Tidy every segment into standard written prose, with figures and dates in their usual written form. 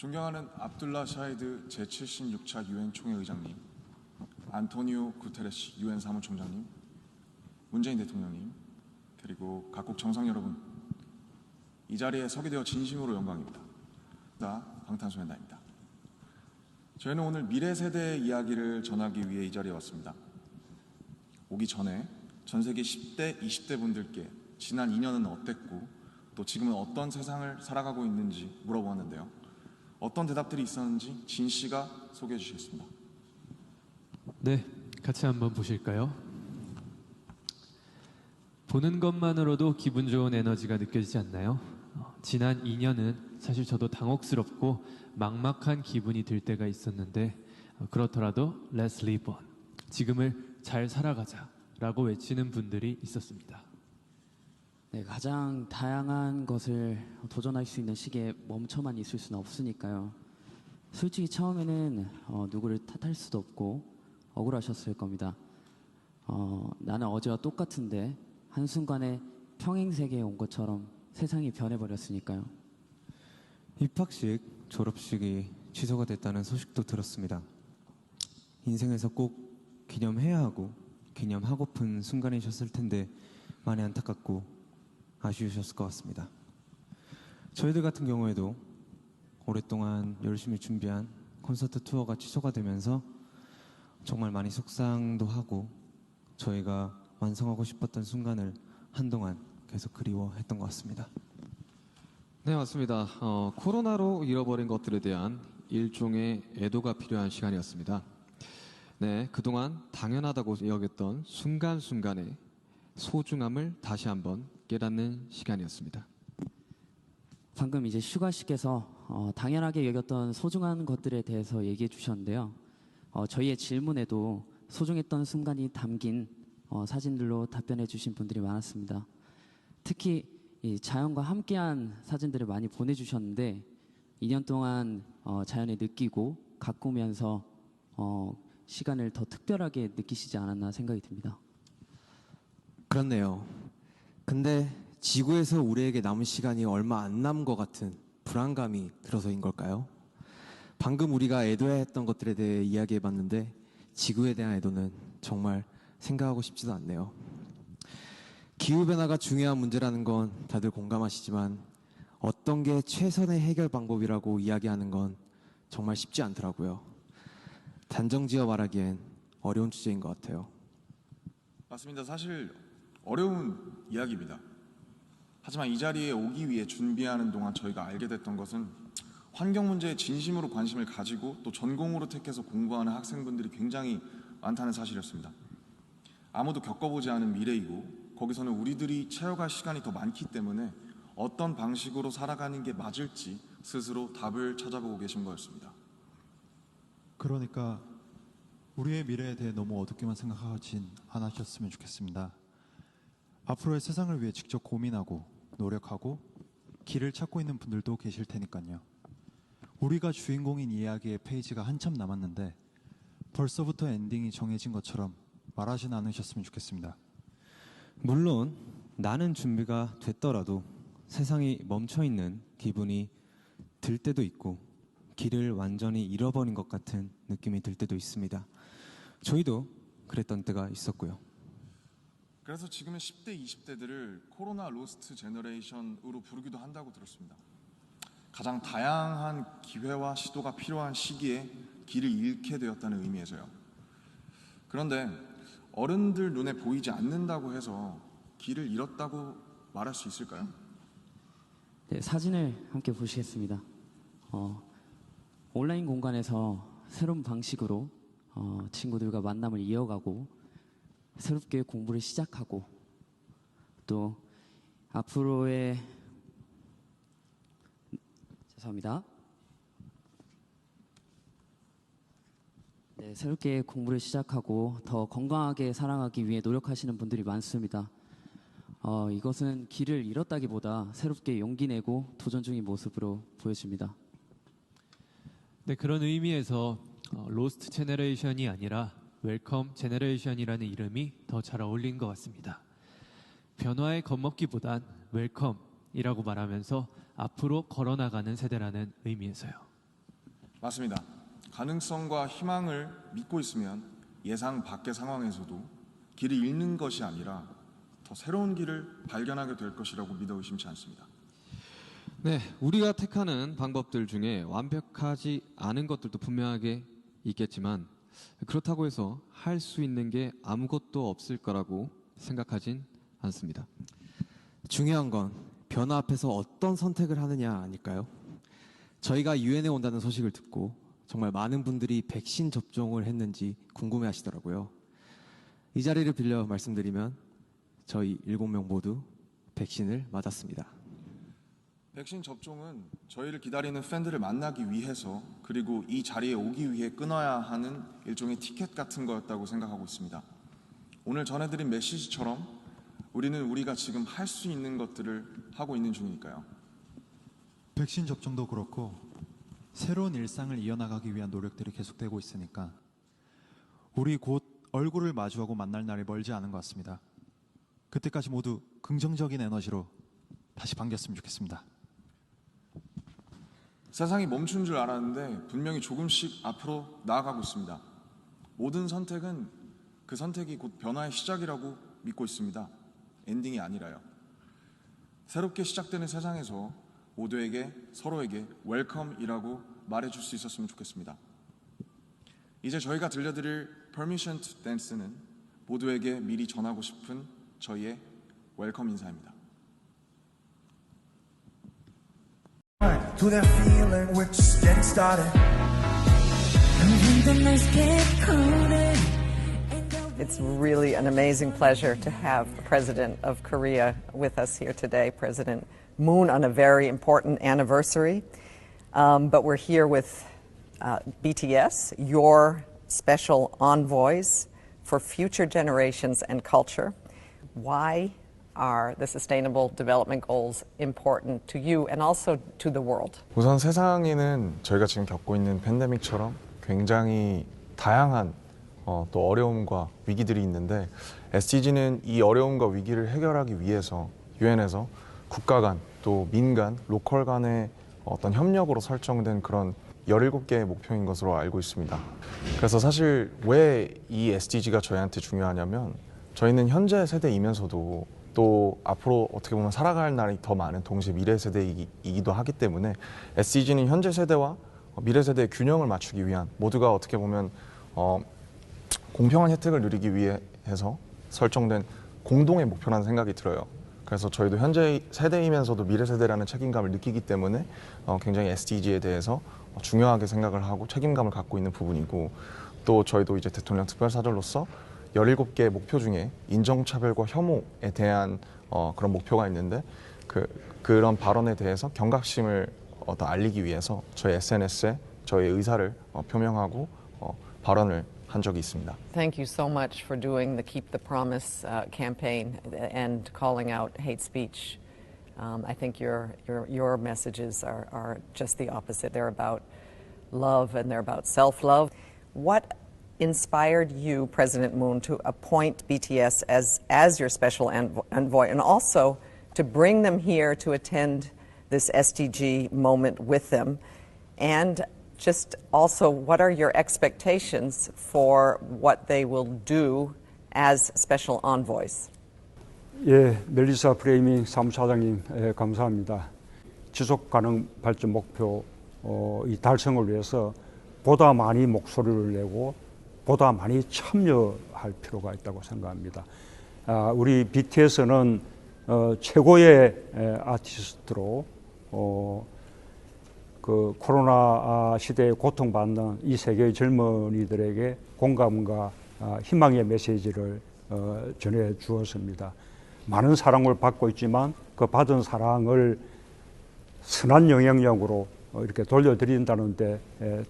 존경하는 압둘라 샤히드 제76차 유엔 총회의장님, 안토니오 구테레시 유엔 사무총장님, 문재인 대통령님, 그리고 각국 정상 여러분, 이 자리에 서게 되어 진심으로 영광입니다. 방탄소년단입니다. 저희는 오늘 미래 세대의 이야기를 전하기 위해 이 자리에 왔습니다. 오기 전에 전 세계 10대, 20대 분들께 지난 2년은 어땠고 또 지금은 어떤 세상을 살아가고 있는지 물어보았는데요. 어떤 대답들이 있었는지 진 씨가 소개해 주시겠습니다. 네, 같이 한번 보실까요? 보는 것만으로도 기분 좋은 에너지가 느껴지지 않나요? 지난 2년은 사실 저도 당혹스럽고 막막한 기분이 들 때가 있었는데 그렇더라도 Let's live on, 지금을 잘 살아가자 라고 외치는 분들이 있었습니다. 네, 가장 다양한 것을 도전할 수 있는 시기에 멈춰만 있을 수는 없으니까요. 솔직히 처음에는 누구를 탓할 수도 없고 억울하셨을 겁니다. 나는 어제와 똑같은데 한순간에 평행세계에 온 것처럼 세상이 변해버렸으니까요. 입학식, 졸업식이 취소가 됐다는 소식도 들었습니다. 인생에서 꼭 기념해야 하고 기념하고픈 순간이셨을 텐데 많이 안타깝고 아쉬우셨을 것 같습니다. 저희들 같은 경우에도 오랫동안 열심히 준비한 콘서트 투어가 취소가 되면서 정말 많이 속상도 하고 저희가 완성하고 싶었던 순간을 한동안 계속 그리워했던 것 같습니다. 네, 맞습니다. 코로나로 잃어버린 것들에 대한 일종의 애도가 필요한 시간이었습니다. 네, 그동안 당연하다고 여겼던 순간순간의 소중함을 다시 한번 깨닫는 시간이었습니다. 방금 이제 슈가 씨께서 당연하게 여겼던 소중한 것들에 대해서 얘기해 주셨는데요. 저희의 질문에도 소중했던 순간이 담긴 사진들로 답변해 주신 분들이 많았습니다. 특히 이 자연과 함께한 사진들을 많이 보내주셨는데 2년 동안 자연을 느끼고 가꾸면서 시간을 더 특별하게 느끼시지 않았나 생각이 듭니다. 그렇네요. 근데 지구에서 우리에게 남은 시간이 얼마 안 남은 것 같은 불안감이 들어서인 걸까요? 방금 우리가 애도해야 했던 것들에 대해 이야기해봤는데 지구에 대한 애도는 정말 생각하고 싶지도 않네요. 기후변화가 중요한 문제라는 건 다들 공감하시지만 어떤 게 최선의 해결 방법이라고 이야기하는 건 정말 쉽지 않더라고요. 단정지어 말하기엔 어려운 주제인 것 같아요. 맞습니다. 사실 어려운 이야기입니다. 하지만 이 자리에 오기 위해 준비하는 동안 저희가 알게 됐던 것은 환경 문제에 진심으로 관심을 가지고 또 전공으로 택해서 공부하는 학생분들이 굉장히 많다는 사실이었습니다. 아무도 겪어보지 않은 미래이고 거기서는 우리들이 채워갈 시간이 더 많기 때문에 어떤 방식으로 살아가는 게 맞을지 스스로 답을 찾아보고 계신 거였습니다. 그러니까 우리의 미래에 대해 너무 어둡게만 생각하진 않으셨으면 좋겠습니다. 앞으로의 세상을 위해 직접 고민하고 노력하고 길을 찾고 있는 분들도 계실 테니까요. 우리가 주인공인 이야기의 페이지가 한참 남았는데 벌써부터 엔딩이 정해진 것처럼 말하진 않으셨으면 좋겠습니다. 물론 나는 준비가 됐더라도 세상이 멈춰있는 기분이 들 때도 있고 길을 완전히 잃어버린 것 같은 느낌이 들 때도 있습니다. 저희도 그랬던 때가 있었고요. 그래서 지금은 10대, 20대들을 코로나 로스트 제너레이션으로 부르기도 한다고 들었습니다. 가장 다양한 기회와 시도가 필요한 시기에 길을 잃게 되었다는 의미에서요. 그런데 어른들 눈에 보이지 않는다고 해서 길을 잃었다고 말할 수 있을까요? 네, 사진을 함께 보시겠습니다. 온라인 공간에서 새로운 방식으로 친구들과 만남을 이어가고 새롭게 공부를 시작하고 또 앞으로의 죄송합니다. 네, 새롭게 공부를 시작하고 더 건강하게 살아가기 위해 노력하시는 분들이 많습니다. 이것은 길을 잃었다기보다 새롭게 용기 내고 도전 중인 모습으로 보여집니다. 네, 그런 의미에서 로스트 제너레이션이 아니라 웰컴 제너레이션이라는 이름이 더 잘 어울린 것 같습니다. 변화에 겁먹기보단 웰컴이라고 말하면서 앞으로 걸어나가는 세대라는 의미에서요. 맞습니다. 가능성과 희망을 믿고 있으면 예상 밖의 상황에서도 길을 잃는 것이 아니라 더 새로운 길을 발견하게 될 것이라고 믿어 의심치 않습니다. 네, 우리가 택하는 방법들 중에 완벽하지 않은 것들도 분명하게 있겠지만 그렇다고 해서 할 수 있는 게 아무것도 없을 거라고 생각하진 않습니다. 중요한 건 변화 앞에서 어떤 선택을 하느냐 아닐까요? 저희가 유엔에 온다는 소식을 듣고 정말 많은 분들이 백신 접종을 했는지 궁금해 하시더라고요. 이 자리를 빌려 말씀드리면 저희 7명 모두 백신을 맞았습니다. 백신 접종은 저희를 기다리는 팬들을 만나기 위해서 그리고 이 자리에 오기 위해 끊어야 하는 일종의 티켓 같은 거였다고 생각하고 있습니다. 오늘 전해드린 메시지처럼 우리는 우리가 지금 할 수 있는 것들을 하고 있는 중이니까요. 백신 접종도 그렇고 새로운 일상을 이어나가기 위한 노력들이 계속되고 있으니까 우리 곧 얼굴을 마주하고 만날 날이 멀지 않은 것 같습니다. 그때까지 모두 긍정적인 에너지로 다시 반겼으면 좋겠습니다. 세상이 멈춘 줄 알았는데 분명히 조금씩 앞으로 나아가고 있습니다. 모든 선택은 그 선택이 곧 변화의 시작이라고 믿고 있습니다. 엔딩이 아니라요. 새롭게 시작되는 세상에서 모두에게 서로에게 웰컴이라고 말해줄 수 있었으면 좋겠습니다. 이제 저희가 들려드릴 Permission to Dance는 모두에게 미리 전하고 싶은 저희의 웰컴 인사입니다. To that feeling, we're just getting started. It's really an amazing pleasure to have the President of Korea with us here today, President Moon, on a very important anniversary. But we're here with BTS, your special envoys for future generations and culture. Why are the Sustainable Development Goals important to you and also to the world? 우선 세상에는 저희가 지금 겪고 있는 팬데믹처럼 굉장히 다양한 또 어려움과 위기들이 있는데 SDG는 이 어려움과 위기를 해결하기 위해서 유엔에서 국가 간 또 민간, 로컬 간의 어떤 협력으로 설정된 그런 17개의 목표인 것으로 알고 있습니다. 그래서 사실 왜 이 SDG가 저희한테 중요하냐면 저희는 현재 세대이면서도 또 앞으로 어떻게 보면 살아갈 날이 더 많은 동시에 미래 세대이기도 하기 때문에 SDG는 현재 세대와 미래 세대의 균형을 맞추기 위한 모두가 어떻게 보면 공평한 혜택을 누리기 위해서 설정된 공동의 목표라는 생각이 들어요. 그래서 저희도 현재 세대이면서도 미래 세대라는 책임감을 느끼기 때문에 굉장히 SDG에 대해서 중요하게 생각을 하고 책임감을 갖고 있는 부분이고 또 저희도 이제 대통령 특별사절로서 17개의 목표 중에 인종차별과 혐오에 대한 그런 목표가 있는데 그런 발언에 대해서 경각심을 알리기 위해서 저희 SNS에 저희의 의사를 표명하고 발언을 한 적이 있습니다. Thank you so much for doing the Keep the Promise campaign and calling out hate speech. I think your messages are just the opposite. They're about love and they're about self-love. What inspired you, President Moon, to appoint BTS as your special envoy and also to bring them here to attend this SDG moment with them? And just also, what are your expectations for what they will do as special envoys? 예, 멜리사 프레이밍 사무차장님 감사합니다. 지속 가능 발전 목표 이 달성을 위해서 보다 많이 목소리를 내고 보다 많이 참여할 필요가 있다고 생각합니다. 우리 BTS는 최고의 아티스트로 그 코로나 시대에 고통받는 이 세계의 젊은이들에게 공감과 희망의 메시지를 전해 주었습니다. 많은 사랑을 받고 있지만 그 받은 사랑을 선한 영향력으로 이렇게 돌려드린다는 데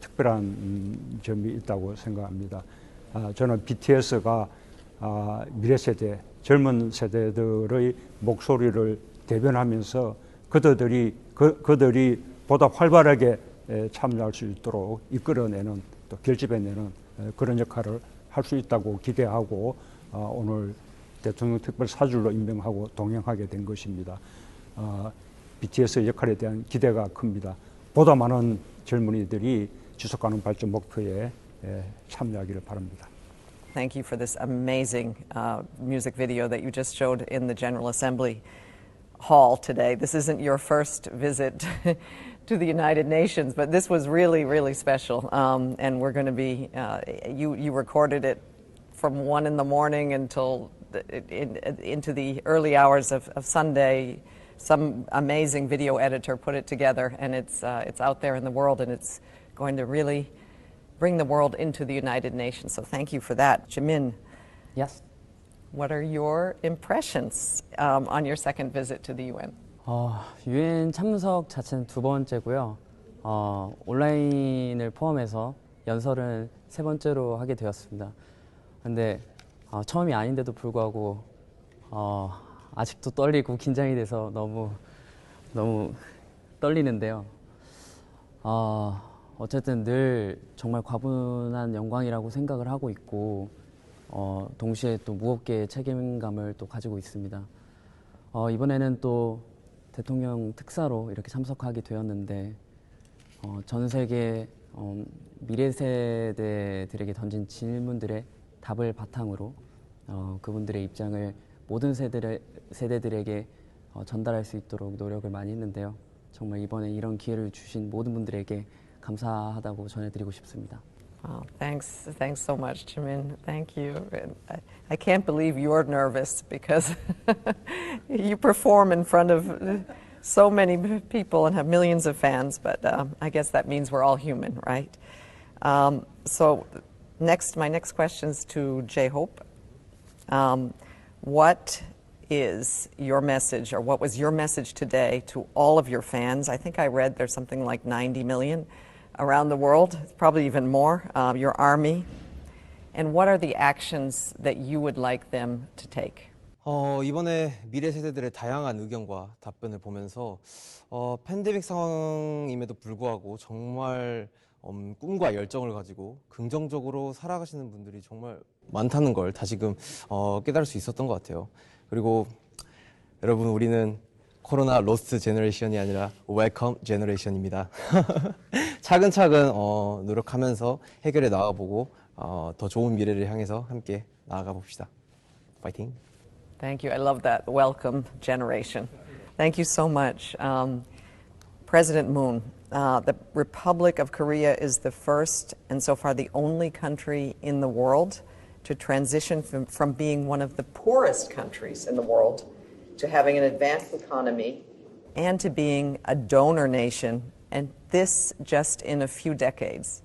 특별한 점이 있다고 생각합니다. 저는 BTS가 미래 세대, 젊은 세대들의 목소리를 대변하면서 그들이 보다 활발하게 참여할 수 있도록 이끌어내는 또 결집해내는 그런 역할을 할 수 있다고 기대하고 오늘 대통령 특별 사절로 임명하고 동행하게 된 것입니다. BTS의 역할에 대한 기대가 큽니다. 보다 많은 젊은이들이 지속가능 발전 목표에 참여하기를 바랍니다. Thank you for this amazing music video that you just showed in the General Assembly hall today. This isn't your first visit to the United Nations, but this was really, really special. And we're going to be, you recorded it from 1 in the morning until into the early hours of Sunday. Some amazing video editor put it together, and it's out there in the world, and it's going to really bring the world into the United Nations. So thank you for that. Jimin, Yes. what are your impressions on your second visit to the UN? 유엔 참석 자체는 2번째고요. 온라인을 포함해서 연설은 3번째로 하게 되었습니다. 근데 처음이 아닌데도 불구하고 아직도 떨리고 긴장이 돼서 너무 떨리는데요. 어쨌든 늘 정말 과분한 영광이라고 생각을 하고 있고 동시에 또 무겁게 책임감을 또 가지고 있습니다. 이번에는 또 대통령 특사로 이렇게 참석하게 되었는데 전 세계 미래 세대들에게 던진 질문들의 답을 바탕으로 그분들의 입장을 모든 세대들에게 전달할 수 있도록 노력을 많이 했는데요. 정말 이번에 이런 기회를 주신 모든 분들에게 감사하다고 전해드리고 싶습니다. Thanks so much, Jimin. Thank you. And I can't believe you're nervous because you perform in front of so many people and have millions of fans, but I guess that means we're all human, right? So my next question is to J-Hope. What is your message, or what was your message today to all of your fans? I think I read there's something like 90 million around the world, probably even more, your army. And what are the actions that you would like them to take? 이번에 미래 세대들의 다양한 의견과 답변을 보면서 팬데믹 상황임에도 불구하고 정말 꿈과 열정을 가지고 긍정적으로 살아가시는 분들이 정말 많다는 걸 다시금 깨달을 수 있었던 것 같아요. 그리고 여러분, 우리는 코로나 로스트 제너레이션이 아니라 웰컴 제너레이션입니다. 차근차근 노력하면서 해결해 나가보고 더 좋은 미래를 향해서 함께 나아가 봅시다. 파이팅! Thank you. I love that. Welcome generation. Thank you so much. President Moon, the Republic of Korea is the first and so far the only country in the world to transition from being one of the poorest countries in the world to having an advanced economy and to being a donor nation, and this just in a few decades.